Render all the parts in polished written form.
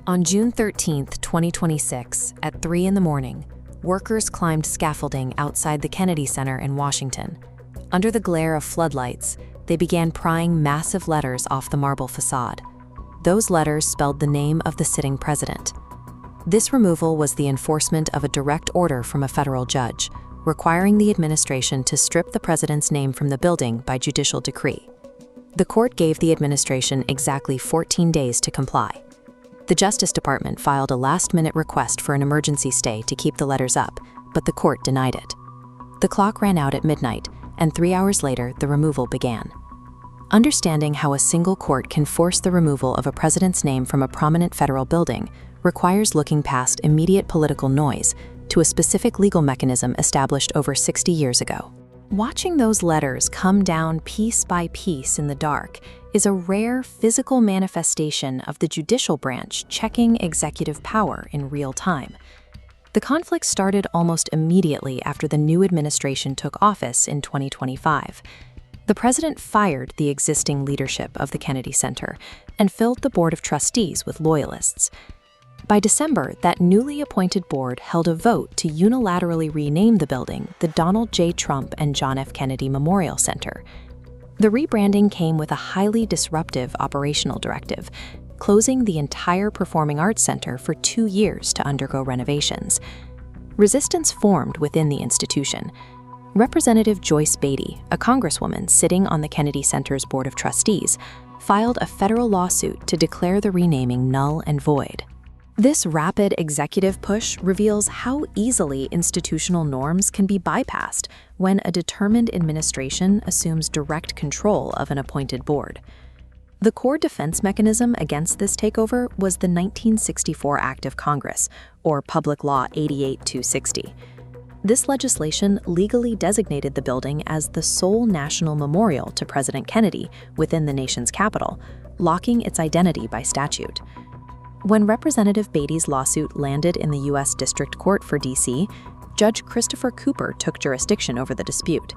On June 13, 2026, at 3 in the morning, workers climbed scaffolding outside the Kennedy Center in Washington. Under the glare of floodlights, they began prying massive letters off the marble facade. Those letters spelled the name of the sitting president. This removal was the enforcement of a direct order from a federal judge, requiring the administration to strip the president's name from the building by judicial decree. The court gave the administration exactly 14 days to comply. The Justice Department filed a last-minute request for an emergency stay to keep the letters up, but the court denied it. The clock ran out at midnight, and 3 hours later, the removal began. Understanding how a single court can force the removal of a president's name from a prominent federal building requires looking past immediate political noise to a specific legal mechanism established over 60 years ago. Watching those letters come down piece by piece in the dark is a rare physical manifestation of the judicial branch checking executive power in real time. The conflict started almost immediately after the new administration took office in 2025. The president fired the existing leadership of the Kennedy Center and filled the board of trustees with loyalists. By December, that newly appointed board held a vote to unilaterally rename the building the Donald J. Trump and John F. Kennedy Memorial Center. The rebranding came with a highly disruptive operational directive, closing the entire Performing Arts Center for 2 years to undergo renovations. Resistance formed within the institution. Representative Joyce Beatty, a congresswoman sitting on the Kennedy Center's Board of Trustees, filed a federal lawsuit to declare the renaming null and void. This rapid executive push reveals how easily institutional norms can be bypassed when a determined administration assumes direct control of an appointed board. The core defense mechanism against this takeover was the 1964 Act of Congress, or Public Law 88-260. This legislation legally designated the building as the sole national memorial to President Kennedy within the nation's capital, locking its identity by statute. When Representative Beatty's lawsuit landed in the U.S. District Court for D.C., Judge Christopher Cooper took jurisdiction over the dispute.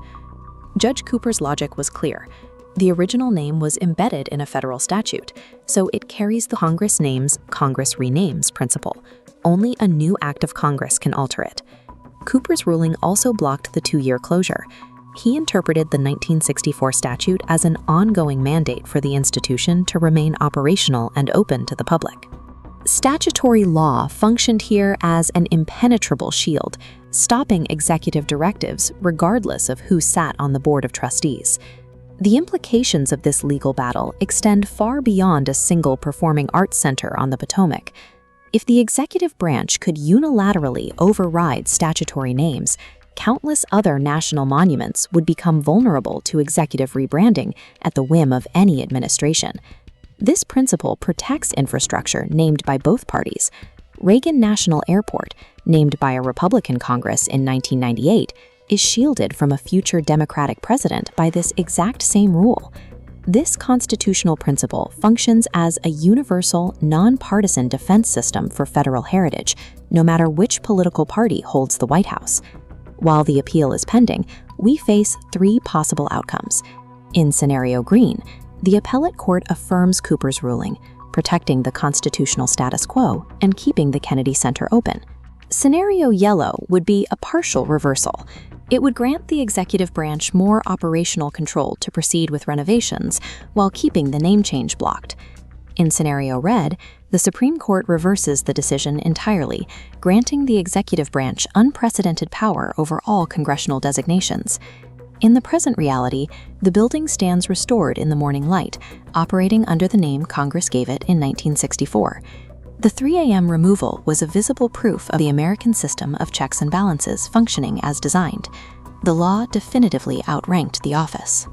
Judge Cooper's logic was clear. The original name was embedded in a federal statute, so it carries the Congress names, Congress renames principle. Only a new act of Congress can alter it. Cooper's ruling also blocked the 2-year closure. He interpreted the 1964 statute as an ongoing mandate for the institution to remain operational and open to the public. Statutory law functioned here as an impenetrable shield, stopping executive directives regardless of who sat on the Board of Trustees. The implications of this legal battle extend far beyond a single performing arts center on the Potomac. If the executive branch could unilaterally override statutory names, countless other national monuments would become vulnerable to executive rebranding at the whim of any administration. This principle protects infrastructure named by both parties. Reagan National Airport, named by a Republican Congress in 1998, is shielded from a future Democratic president by this exact same rule. This constitutional principle functions as a universal, nonpartisan defense system for federal heritage, no matter which political party holds the White House. While the appeal is pending, we face 3 possible outcomes. In Scenario Green, the appellate court affirms Cooper's ruling, protecting the constitutional status quo and keeping the Kennedy Center open. Scenario Yellow would be a partial reversal. It would grant the executive branch more operational control to proceed with renovations while keeping the name change blocked. In Scenario Red, the Supreme Court reverses the decision entirely, granting the executive branch unprecedented power over all congressional designations. In the present reality, the building stands restored in the morning light, operating under the name Congress gave it in 1964. The 3 a.m. removal was a visible proof of the American system of checks and balances functioning as designed. The law definitively outranked the office.